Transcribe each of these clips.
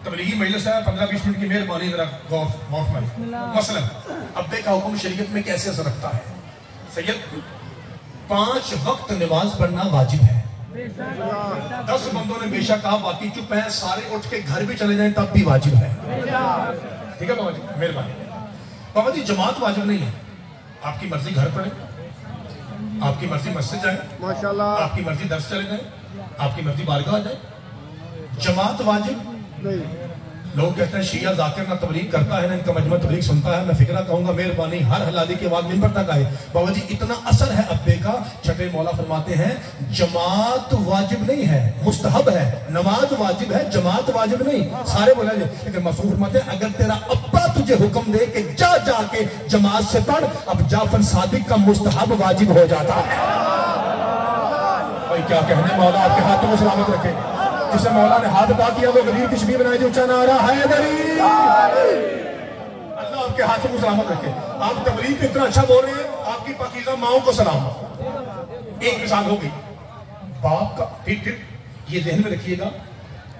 तबलीगी मजलिस है, 15-20 मिनट की मेहरबानी, जरा गौर फरमाइए। मसलन अब्बे का हुक्म शरीयत में कैसे असर रखता है? सैयद 5 वक्त नमाज पढ़ना वाजिब है। 10 बंदों ने बेशक कहा, बाकी चुप है, सारे उठ के घर भी चले जाएं तब भी वाजिब है। ठीक है बाबा जी, मेहरबानी। बाबा जी जमात वाजिब नहीं है, आपकी मर्जी घर पढ़े, आपकी मर्जी मस्जिद जाए, माशाल्लाह, आपकी मर्जी दर्स चले जाए, आपकी मर्जी बारगाह जाए, जमात वाजिब नहीं। लोग कहते हैं शिया जाकिर ना तबलीग करता है ना इनका मजमा तबलीग सुनता है। मैं फिक्रा कहूंगा मेहरबानी हर हलाली के बाद मिंबर तक आए। बाबा जी इतना असर है अब्बे का। छठे मौला फरमाते हैं जमात वाजिब नहीं है, मुस्तहब है। नमाज वाजिब है, जमात वाजिब नहीं। सारे बोला लेकिन मासूम फरमाते हैं अगर तेरा अब्बा तुझे हुक्म दे कि जा जाके जमात से पढ़, अब जाफर सादिक का मुस्तहब वाजिब हो जाता है। भाई क्या कहने, मौला आपके हाथों में सलामत रखे। जिसे मौला ने हाथ अदा किया वो गरीब की शबीर बनाए जो ऊंचा नारा हैदरी। अल्लाह आपके हाथों को सलामत रखे। आप तबलीग इतना अच्छा बोल रहे हैं, आपकी पाकीज़ा माओं को सलाम। एक मिसाल होगी बाप का, ठीक ये ज़हन में रखिएगा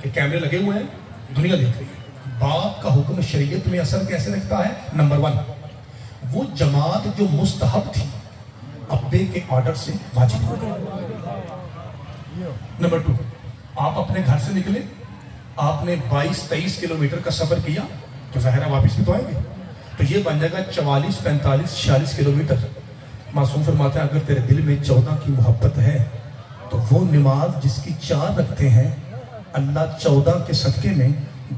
कि कैमरे लगे हुए हैं, दुनिया देख रही है। बाप का हुक्म शरीयत में असर कैसे रखता है? नंबर 1, वो जमात जो मुस्तहब थी अब्बे के ऑर्डर से वाजिब हो गई। नंबर 2, आप अपने घर से निकले, आपने 22-23 किलोमीटर का सफर किया तो ज़ाहिर वापिस भी तो आएंगे, तो ये बन जाएगा 44, 45, 46 किलोमीटर। मासूम फरमाते हैं अगर तेरे दिल में 14 की मोहब्बत है तो वो नमाज जिसकी 4 रखते हैं अल्लाह 14 के सदके में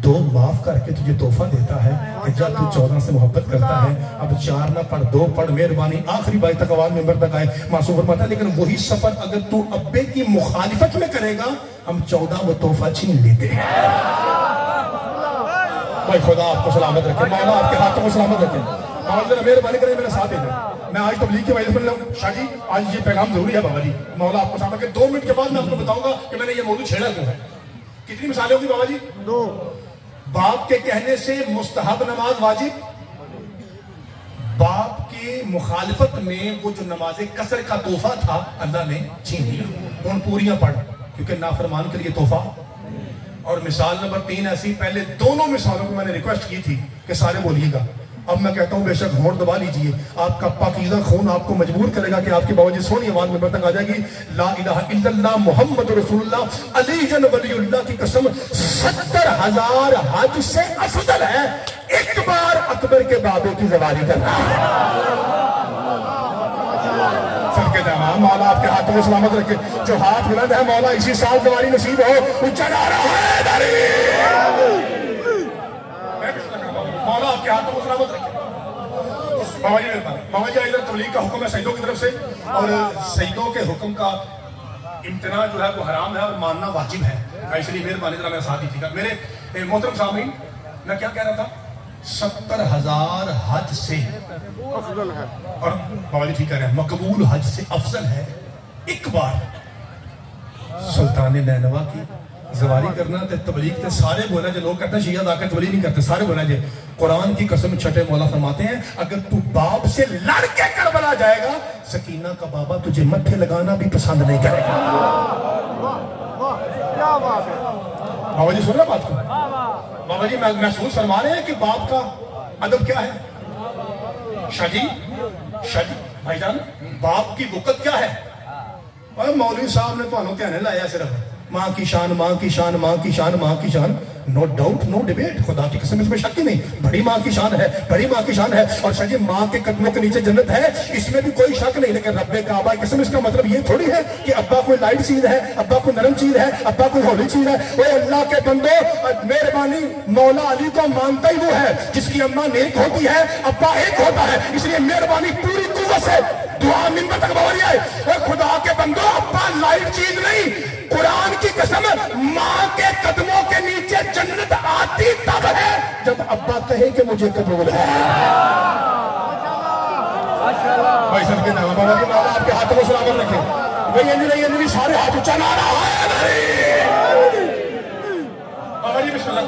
2 माफ करके तुझे तोहफा देता है कि जब तू 14 से मोहब्बत करता है अब 4 ना पढ़, 2 पढ़, मेहरबानी। आखिरी बाई तक आवाज मेंबर तक आए। मासूम फरमाता है लेकिन वही सफर अगर तू अब्बे की मुखालिफत में करेगा हम 14 वो तोहफा छीन लेते हैं। भाई खुदा आपको सलामत रखे, मौला आपके हाथों को सलामत रखे। मौला मेहरबानी करें मेरे साथ देना। मैं आज तबलीग की वजह से शाह जी आज ये पैगाम जरूरी है बाबा जी। मौला आपको सामने 2 मिनट के बाद मैं आपको बताऊंगा कि मैंने ये मौजूद छेड़ा क्यों है। कितनी मिसालें होगी बाबा जी? 2। बाप के कहने से मुस्तहब नमाज वाजिब, बाप की मुखालिफत में वो जो नमाज कसर का तोहफा था अल्लाह ने छीन लिया। उन पूरियां पढ़ क्योंकि नाफरमान के लिए तोहफा। और मिसाल नंबर 3 ऐसी, पहले दोनों मिसालों को मैंने रिक्वेस्ट की थी कि सारे बोलिएगा। अब मैं कहता हूं बेशक होड़ दबा लीजिए, आपका पाकीज़ा खून आपको मजबूर करेगा कि आपकी बावजूद सोनी आवाज में तक आ जाएगी। ला इलाहा इल्लल्लाह मुहम्मद रसूलुल्लाह अली वलीउल्लाह की कसम 70,000 हज से अफजल है एक बार अकबर के बाबे की ज़वारी करना। सबके जाना मौला आपके हाथों में सलामत रखे। जो हाथ बुलंद है मौला इसी साल ज़वारी नसीब हो। ऊंचा नारा हैदरी। मौला आपके हाथों को सलामत रखे। बाबा जी बाबा जी इधर तबलीग का हुक्म है सईदों की तरफ से, और सईदों के हुक्म का इम्तना जो है वो हराम है और मानना वाजिब है। इसलिए मेहरबानी जरा मेरे साथ दीजिएगा। मेरे मोहतरम सामीन, मैं क्या कह रहा था? 70,000 हज से अफजल है, और बाबा जी ठीक कह रहे हैं, मकबूल हज से अफजल है एक बार सुल्तान नैनवा की ज़वारी करना। तो तबलीग के सारे बोला जो लोग कहते हैं शिया जाकर तबलीग नहीं करते, सारे बोला जे कुरान की कसम छठे मौला फरमाते हैं अगर तू बाप से लड़ के करबला जाएगा सकीना का बाबा तुझे मत्थे लगाना भी पसंद नहीं करेगा। क्या बात है बाबा जी, सुन रहे बात को? बाबा जी महसूस फरमा रहे हैं कि बाप का अदब क्या है। शादी भाईजान बाप की वक़्त क्या है? और मौलवी साहब ने तो ध्यान लाया सिर्फ माँ की शान, माँ की शान, माँ की शान, माँ की शान। नो डाउट, नो डिबेट, खुदा की कसम इसमें शक ही नहीं, बड़ी माँ की शान है, बड़ी माँ की शान है। और शायद माँ के कदमों के नीचे जन्नत है, इसमें भी कोई शक नहीं। लेकिन रब्बे काबा की कसम इसका मतलब ये थोड़ी है कि अब्बा कोई लाइट चीज है, अब्बा कोई नरम चीज है, अब्बा कोई हौली चीज है। वो अल्लाह के बंदो मेहरबानी, मौला अली को मानता ही वो है जिसकी अम्मा नेक होती है, अब्बा एक होता है। इसलिए मेहरबानी पूरी कुव्वत से दुआ मिंबर तक बोलिए और खुदा के बंदो अब्बा लाइट चीज नहीं, कुरान की कसम माँ के कदमों के नीचे जन्नत आती तब है जब अब्बा कहे कि मुझे कबूल है। भाई सब के नाम बाबा जी मौला आपके हाथों को सलामत रखे। वही अंजलि सारे हाथ ऊंचा नारा है। बाबा जी बिस्मिल्लाह,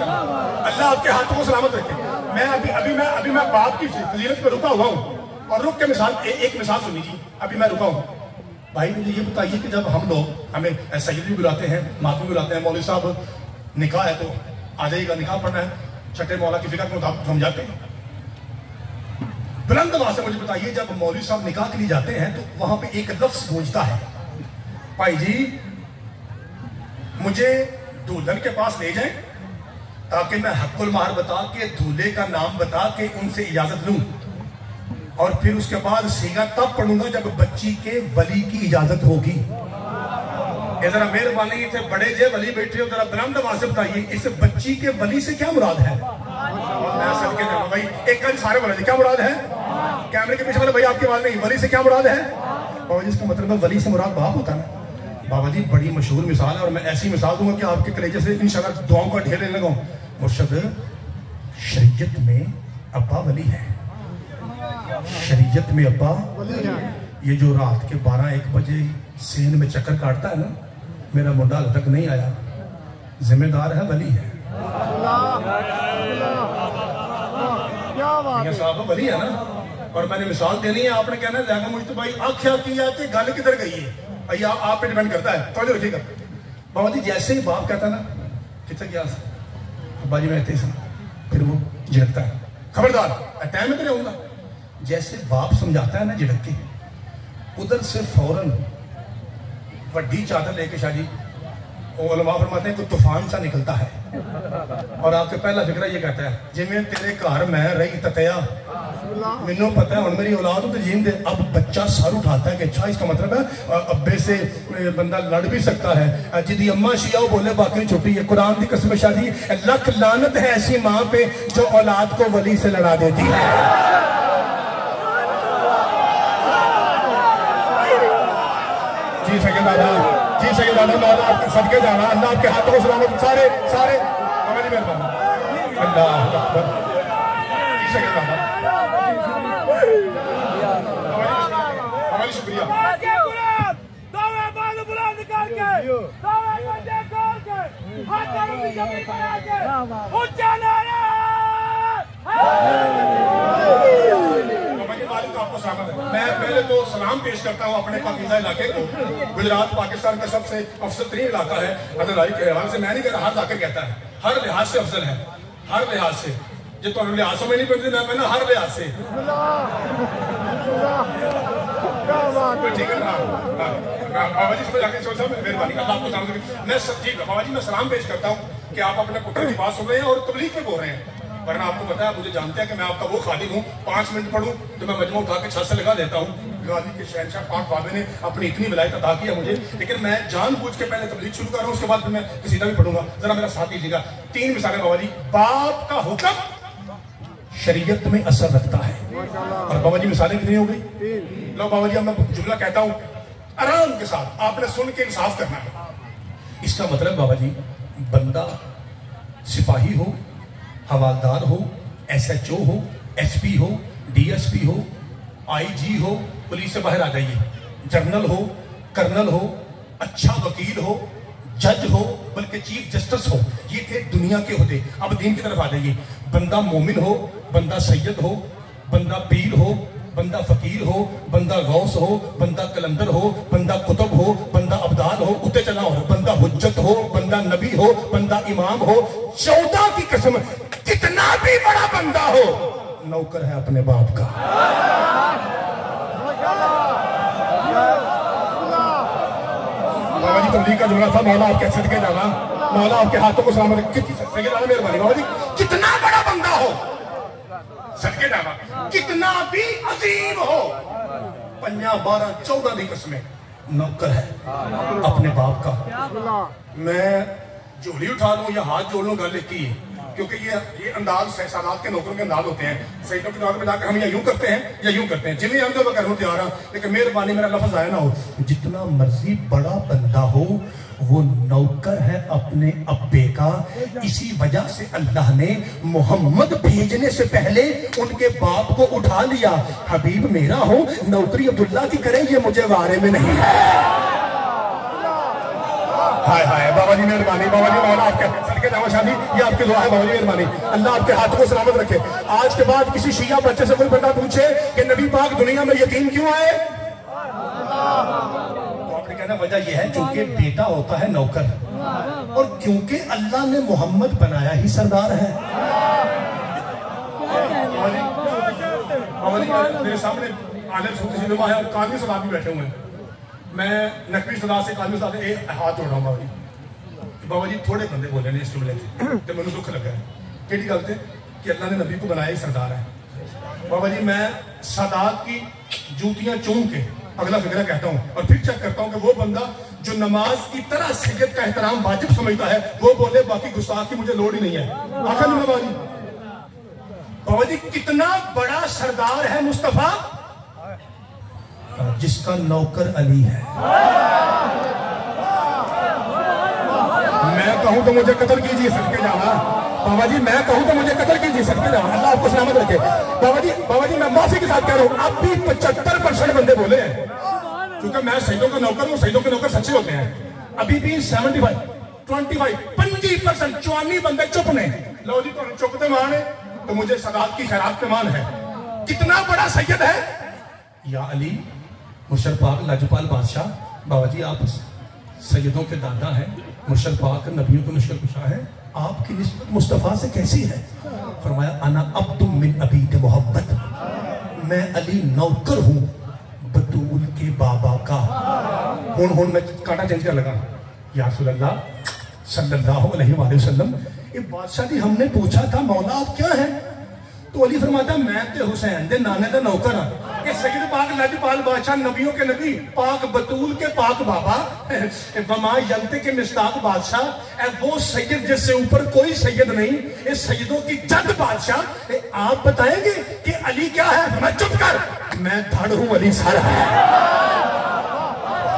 अल्लाह आपके हाथों को सलामत रखे। मैं अभी मैं बाप की फजीलत पे रुका हुआ हूँ और रुक के मिसाल एक मिसाल सुन लीजिए। अभी मैं रुका हूँ। भाई मुझे ये बताइए कि जब हम लोग हमें सैयद भी बुलाते हैं, मातमी बुलाते हैं, मौलवी साहब निकाह है तो आ जाइएगा, निकाह पढ़ना है, छठे मौला की फिक्र के मुताबिक हम जाते हैं। बुलंद आवाज से मुझे बताइए, जब मौलवी साहब निकाह के लिए जाते हैं तो वहां पे एक लफ्ज गूंजता है, भाई जी मुझे दुल्हन के पास ले जाएं ताकि मैं हक्कुल महर बता के दूल्हे का नाम बता के उनसे इजाजत लूं, और फिर उसके बाद सीगा तब पढ़ूंगा जब बच्ची के वली की इजाजत होगी। जरा मेहरबानी थे बड़े जे वली बैठे हो, जरा बुलंद आवाज से बताइए इस बच्ची के वली से क्या मुराद है? मैं सदके जाऊंगा भाई, एक कल सारे बोला क्या मुराद है? कैमरे के पीछे वाले भाई आपकी आवाज नहीं, वली से क्या मुराद है? बाबा जी इसका मतलब है वली से मुराद बाप होता है। बाबा जी बड़ी मशहूर मिसाल है, और मैं ऐसी मिसाल दूंगा कि आपके कलेजे से इंशाल्लाह दुआओं का ढेर लेने लगा। मुर्शद शरीयत में अब्बा वली है, शरीयत में अब्बा ये जो रात के 12-1 बजे सेन में चक्कर काटता है ना, मेरा मुंडा हाल तक नहीं आया, जिम्मेदार है वली है। साहब वली है ना, और मैंने मिसाल देनी है, आपने कहना है मुझे तो भाई आख्या किया कि गल किधर गई है भैया, आप पे डिपेंड करता है, तो रखिएगा। बाबा जी जैसे ही बाप कहता ना कितना गया अब्बा जी मैं फिर वो झिड़कता है, खबरदार टाइम में रहूंगा। जैसे बाप समझाता है ना झिड़क के, उधर से फौरन वड्डी चादर लेके शादी उलमा फरमाते हैं कोई तूफान सा निकलता है, और आपके पहला फिक्र ये कहता है जिमें तेरे घर मैं रही ततया, मैनू पता है मेरी औलाद तो जीन दे। अब बच्चा सर उठाता है कि अच्छा इसका मतलब है अब्बे से बंदा लड़ भी सकता है, जिदी अम्मा शिया बोले बाकी छुट्टी है। कुरान की कसम शादी लख लानत है ऐसी माँ पे जो औलाद को वली से लड़ा देती है। जी सके दादा, जी सके दादा, आपके सदके जाना, अल्लाह आपके हाथों को सलामत, सारे सारे मेहरबानी, अल्लाह अकबर। जी सके दादा, शुक्रिया। मैं पहले तो सलाम पेश करता हूँ अपने पाकिस्तान इलाके को। गुजरात पाकिस्तान का सबसे अफजल तरीन इलाका है अदलाई के हवाले से। मैं नहीं कहता, हर इलाके कहता है, हर लिहाज से अफजल है, हर लिहाज से। जो तो लिहाज समझ नहीं पड़ती, मैं कहना हर लिहाज से ठीक है ना। बाबा जी समझ आके सोचा, मेहरबानी अल्लाह आपको समझ। मैं ठीक है बाबा जी, मैं सलाम पेश करता हूँ कि आप अपने पुत्र की बात सुन रहे हैं और तबलीग में बोल रहे हैं, वरना आपको पता है, मुझे जानते हैं कि मैं आपका वो खादिम हूँ, 5 मिनट पढ़ूं तो मैं मजमू उठा के छत से लगा देता हूँ। गाजी के शहनशाह पाक बाबे ने अपनी इतनी विलायत अता की है मुझे, लेकिन मैं जानबूझ के पहले तबलीग शुरू कर रहा हूँ, उसके बाद फिर मैं कसीदा भी पढ़ूंगा। जरा मेरा साथ दीजिएगा। 3 मिसालें बाबा जी। बाप का हुक्म शरीयत में असर रखता है, और बाबा जी मिसालें कितनी हो गई? लो बाबा जी, मैं जुमला कहता हूँ आराम के साथ, आपने सुन के इंसाफ करना है। इसका मतलब बाबा जी, बंदा सिपाही हो, हवालदार हो, SHO हो, SP हो, DSP हो, IG हो, पुलिस से बाहर आ जाइए, जनरल हो, कर्नल हो, अच्छा वकील हो, जज हो, बल्कि चीफ जस्टिस हो, ये थे दुनिया के होते। अब दीन की तरफ आ जाइए। बंदा मोमिन हो, बंदा सैयद हो, बंदा पीर हो, बंदा फकीर हो, बंदा गौस हो, बंदा कलंदर हो, बंदा कुतुब हो, बंदा अब्दाल हो, उते चला हो, बंदा हुज्जत हो, बंदा नबी हो, बंदा इमाम हो। 14 की कसम, कितना भी बड़ा बंदा हो, नौकर है अपने बाप का। बाबा जी तबलीग का जुमला था, मौला आपके सदके जाना, मौला आपके हाथों को सलामत। मेहरबानी बाबा जी, कितना बड़ा बंदा हो सदके जाना, कितना भी अजीम हो, 5, 12, 14 की कसमें नौकर है अपने बाप का। मैं झोली उठा लूं या हाथ जोड़ लूं, गल एक ही है, क्योंकि ये अंदाज सादात के नौकरों के अंदाज होते हैं। सईदों के नौकर में जाकर हम या यूं करते हैं या यूं करते हैं, जिन्हें हम जो करूँ तैयार हूं, लेकिन मेहरबानी मेरा लफ्ज आया ना हो। जितना मर्जी बड़ा बंदा हो, वो नौकर है अपने अब्बे का। इसी वजह से अल्लाह ने मोहम्मद भेजने से पहले उनके बाप को उठा लिया। हबीब मेरा हो, नौकरी अब्दुल्ला की करे, ये मुझे बारे में नहीं है। हाय हाय बाबा जी मेहरबानी, बाबा जी मौला आपके सदके जामा शादी, ये आपकी दुआ है बाबा जी मेहरबानी, अल्लाह आपके हाथ को सलामत रखे। आज के बाद किसी शिया बच्चे से कोई बंदा पूछे कि नबी पाक दुनिया में यतीम क्यों आए, तो आपने कहना वजह यह है क्योंकि बेटा होता है नौकर, और क्योंकि अल्लाह ने मोहम्मद बनाया ही सरदार है। मेरे सामने आलिम सुन्नी है और कानवी सलाह भी बैठे हुए हैं। मैं नकवी सलाह से कानवी सलाह से हाथ जोड़ रहा हूँ। बाबा जी थोड़े बंदे बोले ने इस जुमले से मैंने दुख लगा है कि गल से कि अल्लाह ने नबी को बनाया ही सरदार है। बाबा जी मैं सादात की जूतियां चूम के अगला फिक्रा कहता हूँ और फिर चेक करता हूँ कि वो बंदा जो नमाज की तरह सैयद का एहतराम वाजिब समझता है वो बोले बाकी गुस्ताख की मुझे लोड ही नहीं है। आखिर में बाबा जी कितना बड़ा सरदार है मुस्तफा जिसका नौकर अली है। मैं कहूं तो मुझे कत्ल कीजिए सदके जाना। बाबा जी मैं कहूं तो मुझे कत्ल कीजिए सदके जाना। अल्लाह आपको सलामत रखे। बाबा जी मैं माफी के साथ कह रहा हूं अब भी 75% बंदे बोले हैं क्योंकि मैं शहीदों का नौकर हूं। शहीदों के नौकर सच्चे होते हैं। अभी भी 75 25 50% 54 बंदे चुप ने। लो जी तो चुपते मान है तो मुझे सदात की खैरात पे मान है। कितना बड़ा सैयद है या अली मुर्शद पाक लाजपाल बादशाह। बाबा जी आप सैयदों के दादा हैं। मुर्शद पाक नबियों के मुश्किल कुशा है। आपकी निस्बत मुस्तफा से कैसी है? फरमाया अना अब्दुम मिन अबीद मोहम्मद। मैं अली नौकर हूं बतूल के बाबा का। हुन मैं कांटा चेंज कर लगा। या रसूलल्लाह सल्लल्लाहु अलैहि वसल्लम ये बादशाह जी हमने पूछा था मौला आप क्या है तो अली फरमाता मैं ते हुसैन दे नाने दा नौकर हां। ये सैयद पाक लाजपाल बादशाह नबियों के नबी पाक बतूल के पाक बाबा वमा यलते के मिस्ताक बादशाह वो सैयद जिससे ऊपर कोई सैयद नहीं। ये सैयदों की जद बादशाह आप बताएंगे कि अली क्या है? मैं चुप कर मैं धड़ हूं अली सर है।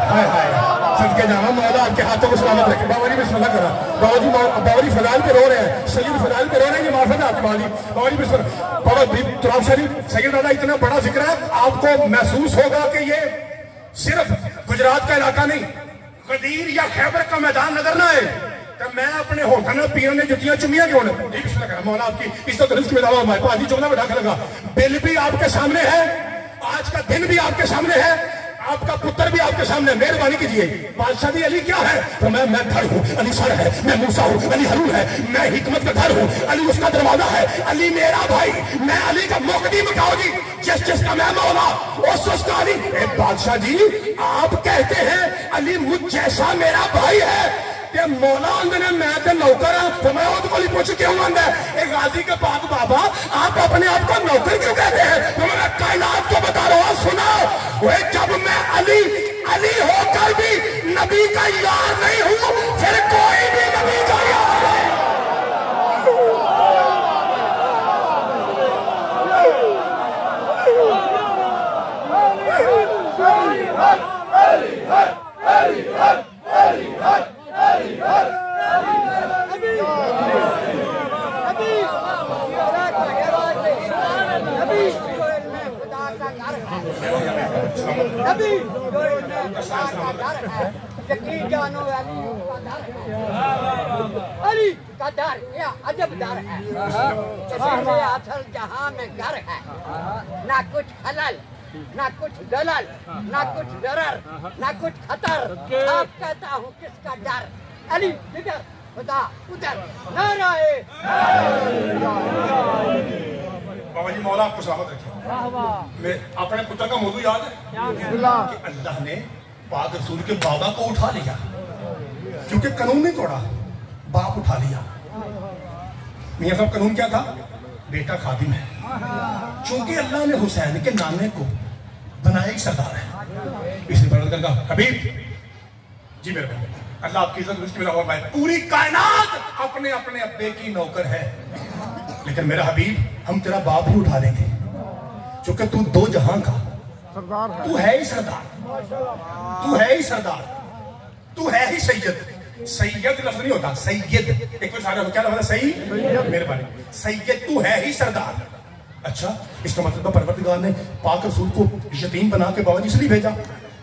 हाय हाय सदके जाना मौला आपके हाथों को सलामत रखे। बाबा जी बिस्मिल्लाह करा। बाबा जी फजाइल पे रो रहे हैं। सैयद फजाइल पे रो रहे हैं। ये मार्फत है आपके बाबा जी बिस्मिल्लाह। बाबा तुराब शरीफ सैयद दादा इतना बड़ा जिक्र है आपको महसूस होगा कि ये सिर्फ गुजरात का इलाका नहीं गदीर या खैबर का मैदान नजर ना आए तो मैं अपने होटल में पीने ने जुतियां चुमिया क्यों ने। मौला आपकी इज्जत रिज़्क़ में दावा हमारे पास जुमला में ढाका लगा। बिल भी आपके सामने है। आज का दिन भी आपके सामने है। आपका पुत्र भी आपके सामने। मेहरबानी कीजिए बादशाह जी अली क्या है? तो मैं घर हूँ अली सर है। मैं मूसा हूँ अली हरूल है। मैं हिकमत का घर हूँ अली उसका दरवाजा है। अली मेरा भाई मैं अली का मुकद्दम बताओ जी जिसका मैं मौला उसका अली। बादशाह जी आप कहते हैं अली मुझ जैसा मेरा भाई है ते मौला आंदे ने मैं ते नौकर हां तो मैं ओद कोली पूछ क्यों आंदा है? एक गाजी के पाक बाबा आप अपने आप को नौकर क्यों कहते हैं? तो मैं कायनात को बता रहा हूं सुनो वो जब मैं अली होकर भी नबी का यार नहीं हूं फिर कोई भी नबी का यार है। अली का डर या अजब डर है। असल जहां में घर है ना कुछ खलल ना कुछ दलल ना कुछ दरर ना कुछ खतर। आप कहता हूँ किसका डर? अली इधर खुदा उधर नाराए। बाबा जी मौला आपको सलामत रखे। मैं अपने पुत्र का मौजू याद है कि अल्लाह ने पाक रसूल के बाबा को उठा लिया क्योंकि कानून नहीं तोड़ा बाप उठा लिया। मियां साहब कानून क्या था? बेटा खादिम है। चूंकि अल्लाह ने हुसैन के नाने को बनाया एक सरदार है इसलिए बरकत का हबीब जी मेरे अल्लाह आपकी इज्जत में पूरी कायनात अपने अपने अब्बे की नौकर है लेकिन मेरा हबीब हम तेरा बाप ही उठा लेंगे क्योंकि तू दो जहां का सरदार है। तू है ही सरदार। तू है ही सरदार। तू है ही सैयद। सैयद लफ्ज नहीं होता सैयद एक बार सारे क्या लफ्ज है? सही मेहरबानी सैयद तू है ही सरदार। अच्छा इसका मतलब परवरदिगार ने पाक रसूल को यतीम बना के बाबा जी इसलिए भेजा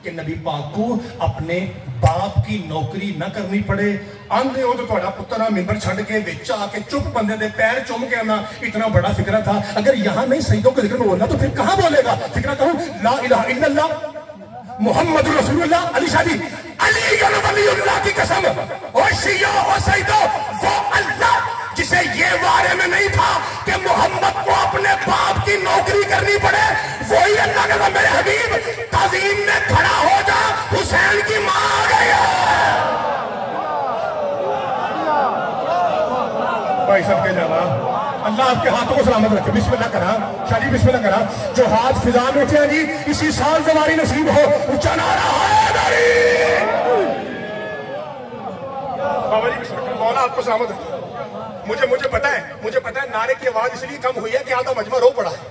कि नबी पाक को अपने बाप की नौकरी न करनी पड़े। आंदे हो तो थोड़ा पुत्र मिंबर छड़ के विच आके चुप बंदे दे पैर चुम के आना इतना बड़ा फिक्रा था। अगर यहाँ नहीं शहीदों के जिक्र में बोलना तो फिर कहाँ बोलेगा? फिक्रा कहूँ ला इलाहा इल्लल्लाह मुहम्मद रसूलुल्लाह। अली शाह जी अल्लाह की कसम, और शिया और सईदो, वो अल्लाह जिसे ये बारे में नहीं था कि मोहम्मद को अपने बाप की नौकरी करनी पड़े, वही अल्लाह कहता मेरे हबीब ताजीम में खड़ा हो जा, हुसैन की मां आ गई है। भाई सबके जाना, अल्लाह आपके हाथों को सलामत रखे। बिस्मिल्लाह करा शादी, बिस्मिल्लाह करा। जो हाथ फिजा में उठे जी, इसी साल जवारी नसीब हो। ऊंचा नारा हैदरी। बाबा जी मौला आपको सलामत रखे। मुझे पता है नारे की आवाज इसलिए कम हुई है कि आधा मजमा रो पड़ा है।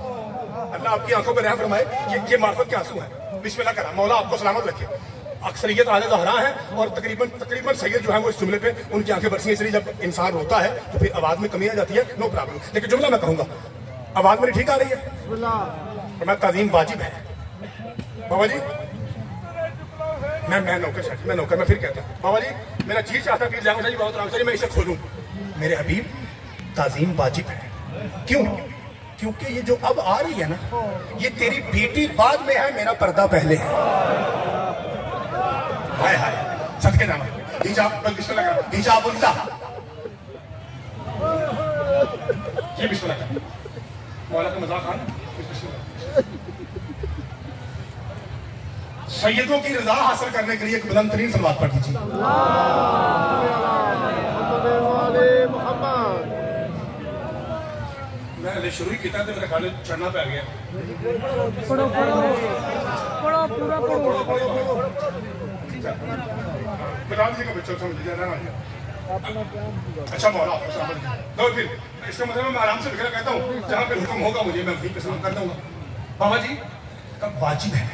अल्लाह आपकी आंखों पर रहम फरमाए। ये मार्फत के आंसू है। बिस्मिल्लाह करा। मौला आपको सलामत रखे। अक्सरियत आले ज़हरा है और तकरीबन सैयद जो है वो इस जुमले पे उनकी आंखें बरसी, इसलिए जब इंसान रोता है तो फिर आवाज में कमी आ जाती है। No problem. लेकिन जुमला मैं कहूंगा, आवाज मेरी ठीक आ रही है? मैं ताज़ीम वाजिब है बाबा जी। मैं नौकर मैं फिर कहता हूँ बाबा जी, मेरा जी चाहता पीर जाऊंगा जी बहुत, मैं इसे खोलूं। मेरे हबीब ताज़ीम वाजिब है। क्यों? क्योंकि ये जो अब आ रही है ना, ये तेरी बेटी बाद में है, मेरा पर्दा पहले है। हाय हाय सदके नामा हिजाब हिजाबुल्लाह, ये बिस्मिल्लाह मौला का मजाक खान। सैयदों की रजा हासिल करने के लिए एक बुलंद तरीन सलवात पढ़ दीजिए। मैंने शुरू ही किया तो मेरा ख्याल चढ़ना पै गया। बता दीजिएगा बच्चों को, समझ जाना। अच्छा मौला आपको समझ तो फिर इसका मतलब मैं आराम से लिखना कहता हूँ, जहाँ पे हुक्म होगा मुझे मैं वहीं पे समझ कर दूंगा। बाबा जी कब वाजिब है,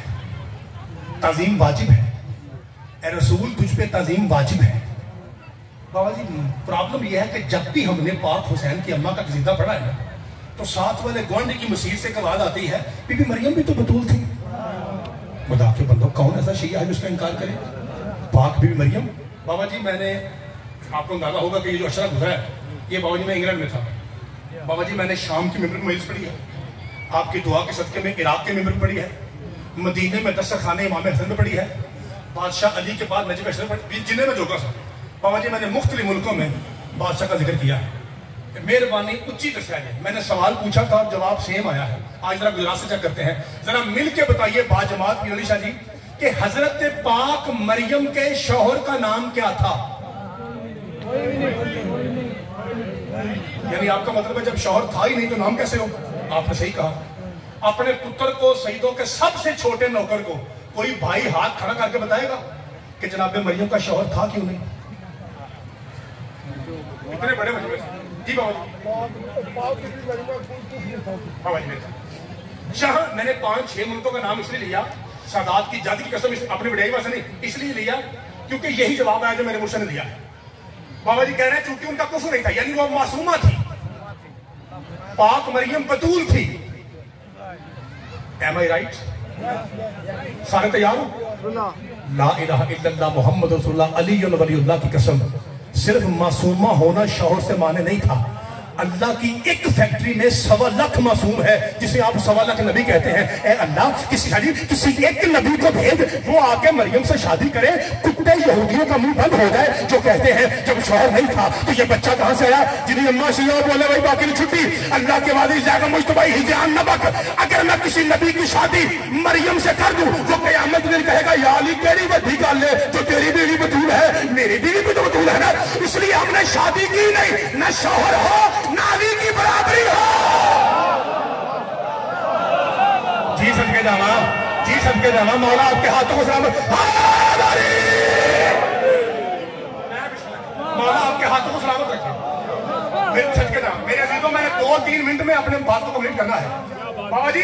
ताज़ीम वाजिब है। ए रसूल तुझ पे ताज़ीम वाजिब है। बाबा जी प्रॉब्लम यह है कि जब भी हमने पाक हुसैन की अम्मा का कसीदा पढ़ा है ना, तो साथ वाले ग्वांड की मसीह से आवाज आती है, बीबी मरियम भी तो बतूल थी। खुदा के बंदो, कौन ऐसा शिया है जिसका इनकार करे? पाक बीबी मरियम। बाबा जी मैंने, आपको अंदाजा होगा कि ये जो अशरा गुजरा है, ये बाबा जी मैं इंग्लैंड में था। बाबा जी मैंने शाम की मेंबर मजलिस पढ़ी है, आपकी दुआ के सदके में इराक के मेंबर पढ़ी है, मदीने में दस्तरखाने खाने इमाम हसन में पढ़ी है, बादशाह अली के बाद नजीब अशरफ पढ़ी, जिन्हें में जोगा सा। बाबा जी मैंने मुख्तलिफ मुल्कों में बादशाह का जिक्र किया है। मेहरबानी उच्ची दस्या है। मैंने सवाल पूछा था और जवाब सेम आया है। आज जरा गुजरात से चेक करते हैं, जरा मिल के बताइए बाजमात पीर अली शाह जी कि हजरत पाक मरियम के शौहर का नाम क्या था? यानी आपका मतलब है जब शौहर था ही नहीं तो नाम कैसे हो? आपने सही कहा। अपने पुत्र को, सईदों के सबसे छोटे नौकर को कोई भाई हाथ खड़ा करके बताएगा कि जनाब मरियम का शौहर था क्यों नहीं? इतने बड़े मजमे जी बाबा जी शाह मैंने 5-6 मुल्कों का नाम इसलिए लिया, सादात की जाति की कसम अपनी बढ़ाई वैसे नहीं, इसलिए लिया क्योंकि यही जवाब आया जो मेरे मुर्शद ने दिया है। बाबा जी कह रहे हैं चूंकि उनका कुफ्र नहीं था, यानी वो मासूमा थी, पाक मरियम बतूल थी। Am I right? सारे तैयार हो? ला इलाहा इल्लल्लाह मुहम्मद रसूलुल्लाह अली वलीउल्लाह की कसम, सिर्फ मासूमा होना शौहर से माने नहीं था। अल्लाह की एक फैक्ट्री में 1.25 लाख मासूम है, जिसे आप 1.25 लाख नबी कहते हैं। ए अल्लाह किसी एक नबी को भेज, वो आके मरियम से शादी करे। कुत्ते यहूदियों का मुंह बंद हो जाए जो कहते हैं जब शौहर नहीं था तो ये बच्चा कहां से आया? जिन्हें अम्मा शिया बोले भाई बाकी छुट्टी अल्लाह के वादे जाएगा मुझ तो भाई हिजान नबक। अगर मैं किसी नबी की शादी मरियम से कर दूं वो कयामत दिन कहेगा या अली केड़ी वड्डी गल है, तो तेरी बीवी बतूल है, मेरी बीवी भी तो बतूल है ना, इसलिए हमने शादी की नहीं। न शौहर हो नाली की बराबरी हो। जी सदके जावा, जी सदके जावा। मौला आपके हाथों को सलामत, मौला आपके हाथों को सलामत रखे। मेरे सदके जावा मेरे अजीजों, मैंने 2-3 मिनट में अपने बात को कंप्लीट करना है। बाबा जी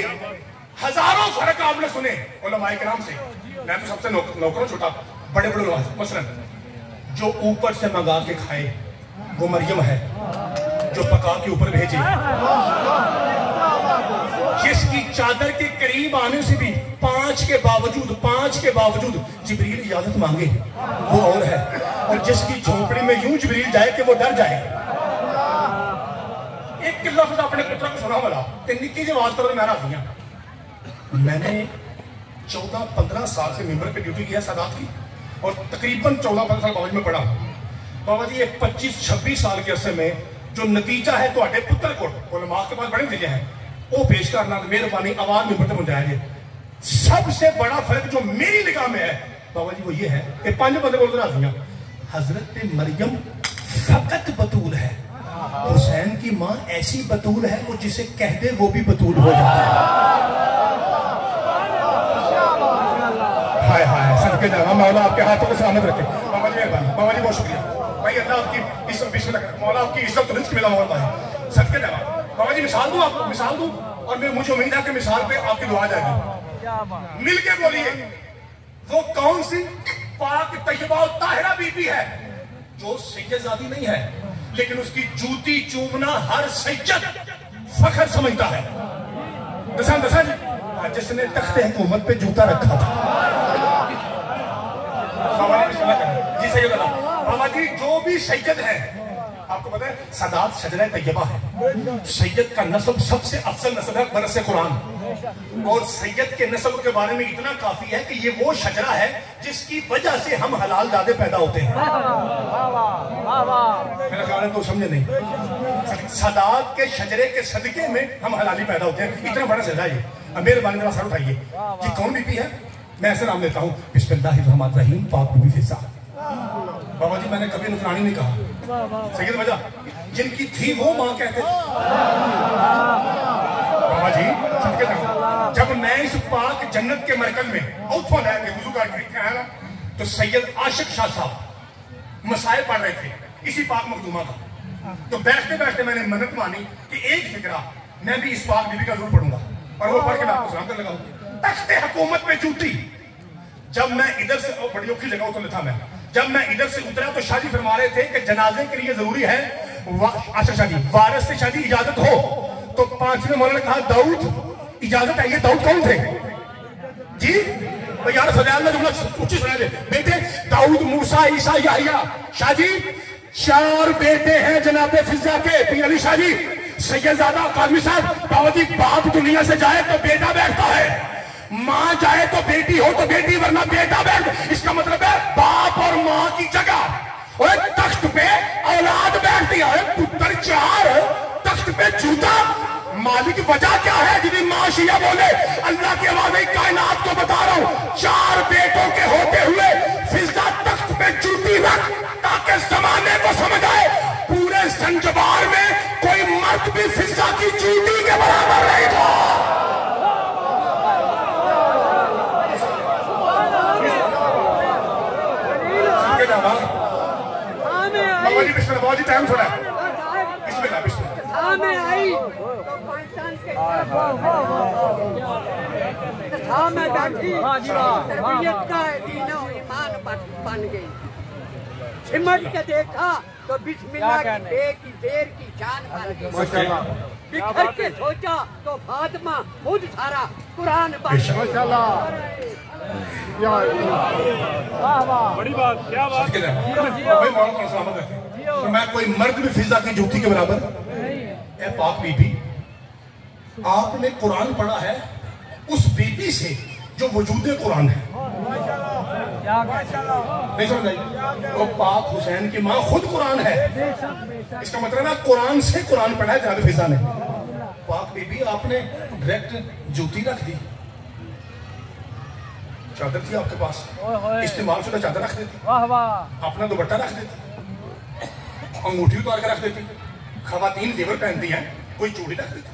हजारों फर्क आपने सुने उलमाए किराम से, मैं तो सबसे नौकरों छोटा, बड़े बड़े लोग मसलन जो ऊपर से मंगा के खाए वो मरियम है, जो पका के ऊपर भेजे, जिसकी चादर के करीब आने से भी 5 के बावजूद जिब्रील इजाजत मांगे वो और है, और जिसकी झोपड़ी में यूं जिब्रील जाए कि वो डर जाए। एक लफ्ज अपने पुत्र को सुना वाला निक्की जी आवाज करो मैं राजी हूं। मैंने 14-15 साल से मेंबर पे ड्यूटी किया सादात की, और तकरीबन 14-15 साल बाबा जी में पढ़ा। बाबा जी ये 25-26 साल के अरसे में जो नतीजा है तो पुत्र को उलमा के पास बड़े नतीजे हैं वो पेश करना मेहरबानी आवाज में बड़े मुझे सबसे बड़ा फर्क जो मेरी निगाह में है बाबा जी वो ये है कि 5 बंदे बोल रहा हजरत मरियम फकत बतूल है, हुसैन की माँ ऐसी बतूल है वो जिसे कह दे वो भी बतूल हो जाता है। हाय हाय सदके जाना मौला आपके हाथों को सलामत रखे। बाबा जी मेहरबानी, बाबा जी बहुत शुक्रिया भाई, अल्लाह आपकी इज्जत मौला आपकी इज्जत रिस्क मिला मौला है। सदके जाना बाबा जी मिसाल दूं आपको, मिसाल दूं और मैं मुझे उम्मीद है कि मिसाल पे आपकी दुआ जाएगी। मिल के बोलिए वो कौन सी पाक तैयबा और ताहिरा बीबी है जो सैयदजादी नहीं है लेकिन उसकी जूती चूमना हर सैयद फख्र समझता है। दसा जी जिसने तख्ते हुकूमत पे जूता रखा था। जी सैयद बाबा जी जो भी सैयद है आपको पता है सदात शजरा तैयबा है। सैयद का नस्ब सबसे अफजल नस्ब है बरसे कुरान और सैयद के नस्ब के बारे में इतना काफी है कि ये वो शजरा है जिसकी वजह से हम हलाल जादे पैदा होते हैं। मेरा ख्याल है तो समझे नहीं, सदात के शजरे के सदके में हम हलाली पैदा होते हैं। इतना बड़ा शजरा ये। अब मेहरबानी मेरा सर उठाइए कि कौन बीबी है। मैं ऐसे नाम लेता हूँ बिस्मिल्लाहिर्रहमानिर्रहीम पाक बीबी फिजा। बाबा जी मैंने कभी नुकरानी नहीं कहा, सैयद वजह जिनकी थी वो माँ कहते थे। बाबा जी सदके जाओ, जब मैं इस पाक जन्नत के मरकज में औथवा लेके वुजू करके आया ना तो सैयद आशिक शाह साहब मसाइल पढ़ रहे थे इसी पाक मखदूमा का। तो बैठते बैठते मैंने मन्नत मानी कि एक फिक्रा मैं भी इस पाक बीबी का जरूर पढ़ूंगा और वो पढ़ के मैं आपको सलाम करने लगा। तख्ते हुकूमत में जूती। जब मैं इधर से बड़ी औखी जगह उतर था मैं, जब मैं इधर से उतरा तो शादी फरमा रहे थे कि जनाजे के लिए जरूरी है अच्छा शादी वारिस से शादी इजाजत हो। तो 5वें मौलाना ने कहा दाऊद इजाजत है। ये दाऊद कौन थे जी? तो यार फजाल में जुमला ऊंची सुना दे बेटे दाऊद मूसा ईसा याहिया शाह जी 4 बेटे हैं जनाबे फिजा के पीर अली शाह जी सैयदजादा कादमी साहब। बाबा जी बाप दुनिया से जाए तो बेटा बैठता है, माँ जाए तो बेटी हो तो बेटी वरना बेटा बैठ। इसका मतलब है बाप और माँ की जगह और तख्त पे औलाद बैठती है। पुत्र 4 तख्त पे जूता। मालिक वजह क्या है जिन्हें माँ शिया बोले? अल्लाह की आवाज कायनात को बता रहा हूँ 4 बेटों के होते हुए फिजा तख्त पे जूती रख ताकि जमाने को समझ आए पूरे संजबार में कोई मर्द भी फिजा की जूती के बराबर नहीं था। बाबा जी बिस्मिल्लाह, बाबा जी टाइम थोड़ा है। बिस्मिल्लाह बिस्मिल्लाह। में आई तो पाकिस्तान के में बैठी तबीयत का दीनो ईमान बन गई। सिमट के देखा तो बिस्मिल्लाह की बे की देर की जान बन गई। बिखर के सोचा तो फातिमा खुद सारा कुरान बन गई। बड़ी बात, क्या बात है। तो मैं कोई मर्द भी फिजा की जूती के बराबर। ए पाक बीबी आपने कुरान पढ़ा है उस बीबी से जो वजूद कुरान है। नहीं समझ आई? वो पाक हुसैन की माँ खुद कुरान है। इसका मतलब है कुरान से कुरान पढ़ा है जनाब फिजा ने। पाक बीबी आपने डायरेक्ट जूती रख दी। चादर थी आपके पास, इस्तेमाल शुदा चादर रख देती, अपना दुपट्टा रख देती, अंगूठी उतार के रख देती। खवातीन जेवर पहनती हैं, कोई चूड़ी रख देती।